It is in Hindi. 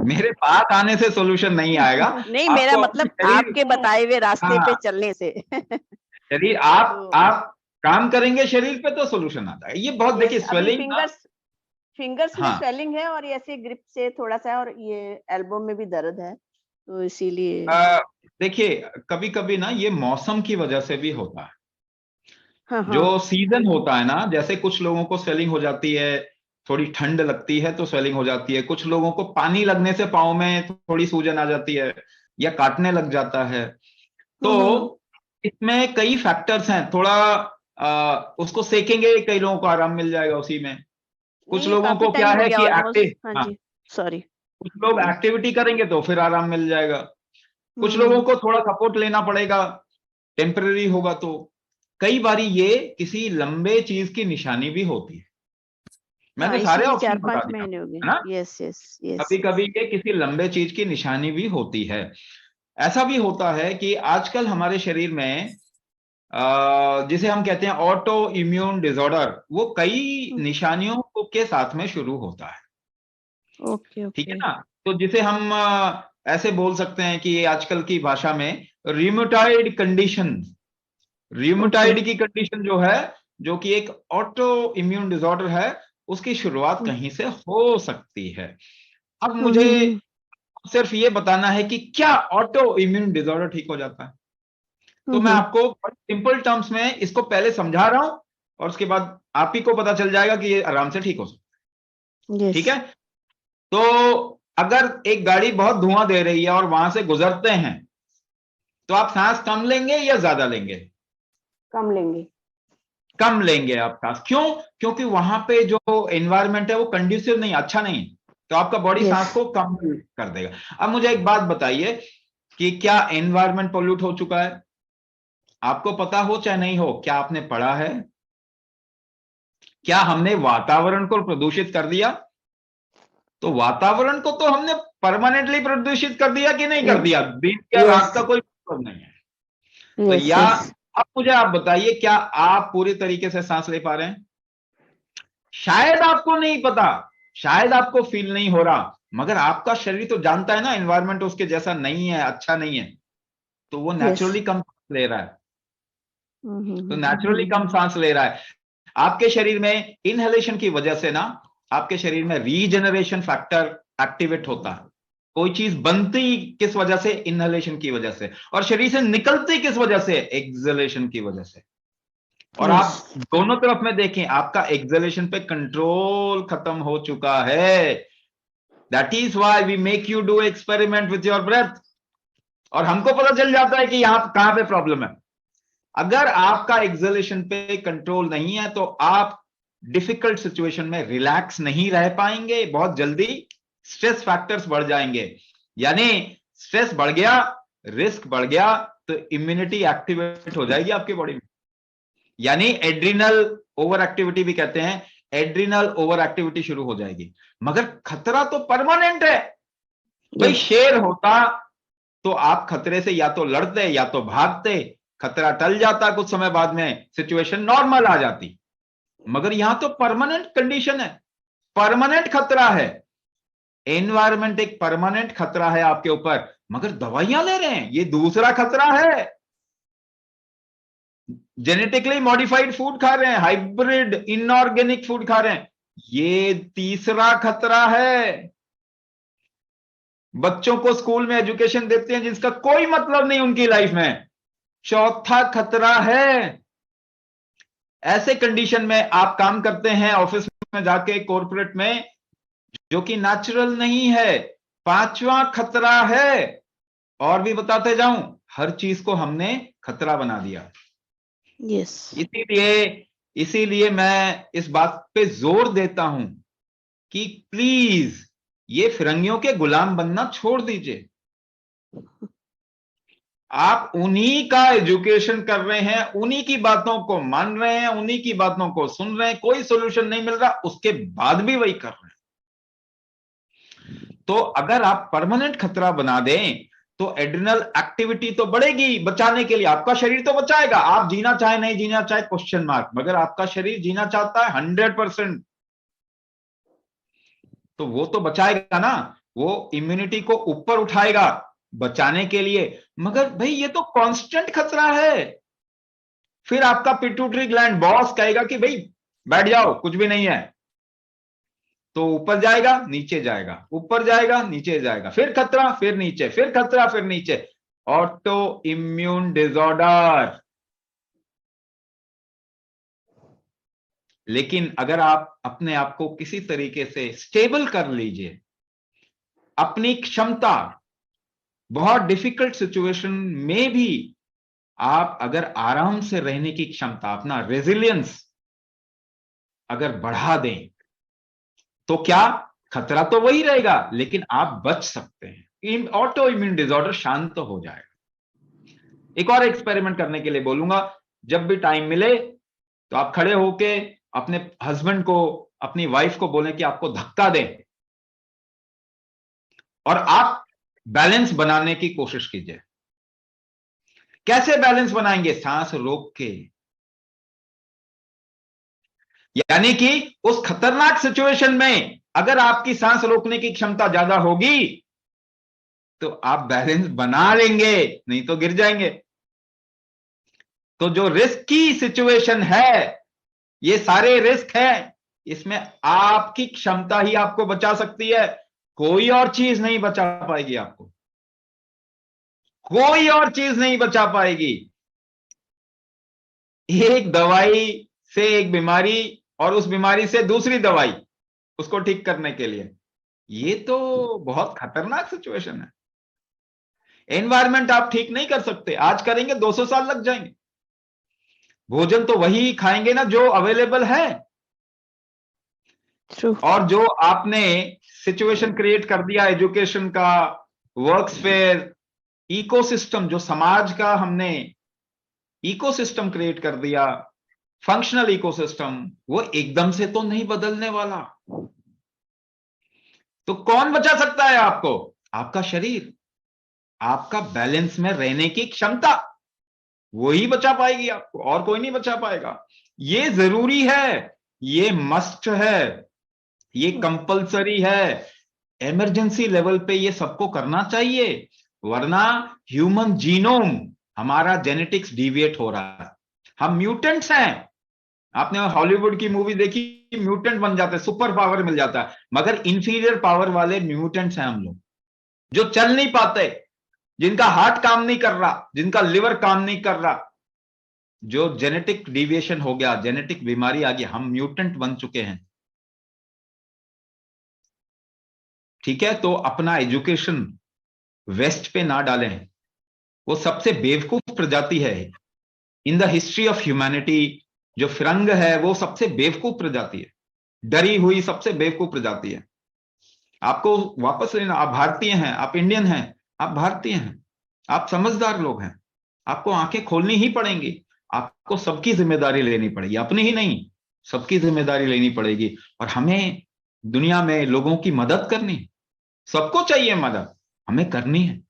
मेरे पास आने से सॉल्यूशन नहीं आएगा। नहीं, मेरा आपको मतलब अपने शरीर, आपके बताए हुए रास्ते पे हाँ, चलने से। शरीर तो आप काम करेंगे शरीर पे तो सॉल्यूशन आता है। ये बहुत, देखिए, यस, अभी स्वेलिंग ना, फिंगर्स में हाँ, स्वेलिंग है और ऐसे ग्रिप से थोड़ा-सा, और ये एल्बो में भी दर्द है, तो इसीलिए। अ, देखिए, कभी-कभी ना ये मौसम की वजह से भी होता है। हाँ, जो हाँ। सीजन होता है ना, जैसे कुछ लोगों को स्वेलिंग हो जाती है, थोड़ी ठंड लगती है तो स्वेलिंग हो जाती है, कुछ लोगों को पानी लगने से पाँव में थोड़ी सूजन आ जाती है या काटने लग जाता है। हुँ, हुँ। तो इसमें कई फैक्टर्स हैं। थोड़ा उसको सेकेंगे, कई लोगों को आराम मिल जाएगा उसी में। नहीं, कुछ ये लोगों काफ़ी को क्या टाइम हो है गया कि ऑलमोस्ट। एक्टिव, हाँ हाँ, जी, सॉरी। कुछ लोग हुँ, एक्टिविटी करेंगे तो फिर आराम मिल जाएगा। हुँ, कुछ लोगों हुँ। को थोड़ा सपोर्ट लेना पड़ेगा, टेम्पररी होगा तो। कई बारी ये किसी लंबे चीज की निशानी भी होती है। हाँ, मैंने सारे इसीलिए ऑप्शन बता 4-5 दिया, महीने हो गए। है ना। यस, यस, यस, कभी यस। कभी ये किसी लंबे चीज की निशानी भी होती है। ऐसा भी होता है कि आजकल हमारे शरीर में जिसे हम कहते हैं ऑटो इम्यून डिसऑर्डर, वो कई हुँ, निशानियों के साथ में शुरू होता है। ओके, ठीक है ओके। ना। तो जिसे हम ऐसे बोल सकते हैं कि आजकल की भाषा में रियूमेटॉइड कंडीशन, ओके। रियूमेटॉइड की कंडीशन जो है, जो कि एक ऑटो इम्यून डिसऑर्डर है, उसकी शुरुआत हुँ, कहीं से हो सकती है। अब हुँ, मुझे हुँ, हुँ, सिर्फ ये बताना है कि क्या ऑटो इम्यून डिसऑर्डर ठीक हो जाता है। हुँ, तो मैं हुँ। आपको सिंपल टर्म्स में इसको पहले समझा रहा हूं, और उसके बाद आप ही को पता चल जाएगा कि ये आराम से ठीक हो सकता है। यस, ठीक है। तो अगर एक गाड़ी बहुत धुआं दे रही है और वहां से गुजरते हैं, तो आप सांस कम लेंगे या ज्यादा लेंगे? कम लेंगे। कम लेंगे आप सांस। क्यों? क्योंकि वहां पे जो एनवायरनमेंट है वो कंड्यूसिव नहीं, अच्छा नहीं है। तो आपका बॉडी यस, सांस को कम कर देगा। अब मुझे एक बात बताइए कि क्या एनवायरनमेंट पोल्यूट हो चुका है? आपको पता हो चाहे नहीं हो, क्या आपने पढ़ा है? क्या हमने वातावरण को प्रदूषित कर दिया? तो वातावरण को तो हमने परमानेंटली प्रदूषित कर दिया कि नहीं कर यस, दिया? दिन या यस, रात का कोई मतलब नहीं है। तो यस, या, यस, अब मुझे आप बताइए, क्या आप पूरी तरीके से सांस ले पा रहे हैं? शायद आपको नहीं पता, शायद आपको फील नहीं हो रहा, मगर आपका शरीर तो जानता है ना एनवायरनमेंट उसके जैसा नहीं है, अच्छा नहीं है, तो वो यस। नेचुरली कम सांस ले रहा है। हुँ, हुँ, तो हुँ, हुँ, नेचुरली हुँ। कम सांस ले रहा है। आपके शरीर में इनहेलेशन की वजह से ना, आपके शरीर में रीजनरेशन फैक्टर एक्टिवेट होता है। कोई चीज बनती किस वजह से? इनहेलेशन की वजह से। और शरीर से निकलती किस वजह से? एक्सहेलेशन की वजह से। और यस, आप दोनों तरफ में देखें, आपका एक्सहेलेशन पे कंट्रोल खत्म हो चुका है। That is why we make you do experiment with your breath. और हमको पता चल जाता है कि यहां कहां पे प्रॉब्लम है। अगर आपका एक्सहेलेशन पे कंट्रोल नहीं है तो आप डिफिकल्ट सिचुएशन में रिलैक्स नहीं रह पाएंगे, बहुत जल्दी स्ट्रेस फैक्टर्स बढ़ जाएंगे। यानी स्ट्रेस बढ़ गया, रिस्क बढ़ गया, तो इम्यूनिटी एक्टिवेट हो जाएगी आपकी बॉडी में। यानी एड्रिनल ओवर एक्टिविटी भी कहते हैं, एड्रिनल ओवर एक्टिविटी शुरू हो जाएगी। मगर खतरा तो परमानेंट है। भाई यस, शेर होता तो आप खतरे से या तो लड़ते या तो भागते, खतरा टल जाता, कुछ समय बाद में सिचुएशन नॉर्मल आ जाती। मगर यहां तो परमानेंट कंडीशन है, परमानेंट खतरा है। एनवायरमेंट एक परमानेंट खतरा है आपके ऊपर, मगर दवाइयां ले रहे हैं, ये दूसरा खतरा है। जेनेटिकली मॉडिफाइड फूड खा रहे हैं, हाइब्रिड इनऑर्गेनिक फूड खा रहे हैं, ये तीसरा खतरा है। बच्चों को स्कूल में एजुकेशन देते हैं जिसका कोई मतलब नहीं उनकी लाइफ में, चौथा खतरा है। ऐसे कंडीशन में आप काम करते हैं ऑफिस में जाके, कॉर्पोरेट में, जो कि नेचुरल नहीं है, पांचवा खतरा है। और भी बताते जाऊं, हर चीज को हमने खतरा बना दिया। यस। इसीलिए इसीलिए मैं इस बात पे जोर देता हूं कि प्लीज ये फिरंगियों के गुलाम बनना छोड़ दीजिए। आप उन्हीं का एजुकेशन कर रहे हैं, उन्हीं की बातों को मान रहे हैं, उन्हीं की बातों को सुन रहे हैं, कोई सोल्यूशन नहीं मिल रहा, उसके बाद भी वही कर रहे हैं। तो अगर आप परमानेंट खतरा बना दें तो एड्रिनल एक्टिविटी तो बढ़ेगी बचाने के लिए, आपका शरीर तो बचाएगा। आप जीना चाहे नहीं जीना चाहे क्वेश्चन मार्क, मगर आपका शरीर जीना चाहता है 100%, तो वो तो बचाएगा ना। वो इम्यूनिटी को ऊपर उठाएगा बचाने के लिए, मगर भाई ये तो कांस्टेंट खतरा है। फिर आपका पिट्यूटरी ग्लैंड बॉस कहेगा कि भाई बैठ जाओ, कुछ भी नहीं है, तो ऊपर जाएगा नीचे जाएगा, ऊपर जाएगा नीचे जाएगा, फिर खतरा फिर नीचे, फिर खतरा फिर नीचे, ऑटो इम्यून डिसऑर्डर। लेकिन अगर आप अपने आप को किसी तरीके से स्टेबल कर लीजिए, अपनी क्षमता, बहुत डिफिकल्ट सिचुएशन में भी आप अगर आराम से रहने की क्षमता, अपना रेजिलियंस अगर बढ़ा दें, तो क्या खतरा तो वही रहेगा, लेकिन आप बच सकते हैं, ऑटो इम्यून डिसऑर्डर शांत तो हो जाएगा। एक और एक्सपेरिमेंट करने के लिए बोलूंगा, जब भी टाइम मिले तो आप खड़े होके अपने हस्बैंड को, अपनी वाइफ को बोलें कि आपको धक्का दें, और आप बैलेंस बनाने की कोशिश कीजिए। कैसे बैलेंस बनाएंगे? सांस रोक के, यानी कि उस खतरनाक सिचुएशन में अगर आपकी सांस रोकने की क्षमता ज्यादा होगी तो आप बैलेंस बना लेंगे, नहीं तो गिर जाएंगे। तो जो रिस्क की सिचुएशन है, ये सारे रिस्क हैं, इसमें आपकी क्षमता ही आपको बचा सकती है, कोई और चीज नहीं बचा पाएगी आपको, कोई और चीज नहीं बचा पाएगी। एक दवाई से एक बीमारी, और उस बीमारी से दूसरी दवाई उसको ठीक करने के लिए, ये तो बहुत खतरनाक सिचुएशन है। एनवायरमेंट आप ठीक नहीं कर सकते, आज करेंगे 200 साल लग जाएंगे। भोजन तो वही खाएंगे ना जो अवेलेबल है। True. और जो आपने सिचुएशन क्रिएट कर दिया एजुकेशन का, वर्कस्फेयर, इकोसिस्टम, जो समाज का हमने इकोसिस्टम क्रिएट कर दिया, फंक्शनल इकोसिस्टम, वो एकदम से तो नहीं बदलने वाला। तो कौन बचा सकता है आपको? आपका शरीर, आपका बैलेंस में रहने की क्षमता, वही बचा पाएगी आपको, और कोई नहीं बचा पाएगा। ये जरूरी है, ये मस्ट है, ये कंपलसरी है, इमरजेंसी लेवल पे ये सबको करना चाहिए, वरना ह्यूमन जीनोम, हमारा जेनेटिक्स डिविएट हो रहा है। हम म्यूटेंट्स हैं। आपने हॉलीवुड की मूवी देखी, म्यूटेंट बन जाते हैं, सुपर पावर मिल जाता है, मगर इंफीरियर पावर वाले म्यूटेंट्स हैं हम लोग, जो चल नहीं पाते, जिनका हार्ट काम नहीं कर रहा, जिनका लिवर काम नहीं कर रहा, जो जेनेटिक डिविएशन हो गया, जेनेटिक बीमारी आ गई, हम म्यूटेंट बन चुके हैं। ठीक है, तो अपना एजुकेशन वेस्ट पे ना डालें, वो सबसे बेवकूफ प्रजाति है in the history of humanity. जो फिरंग है वो सबसे बेवकूफ प्रजाति है, डरी हुई सबसे बेवकूफ प्रजाति है। आपको वापस लेना, आप भारतीय हैं, आप इंडियन हैं, आप भारतीय हैं, आप समझदार लोग हैं, आपको आंखें खोलनी ही पड़ेंगी, आपको सबकी जिम्मेदारी लेनी पड़ेगी, अपनी ही नहीं, सबकी जिम्मेदारी लेनी पड़ेगी। और हमें दुनिया में लोगों की मदद करनी, सबको चाहिए मदद, हमें करनी है।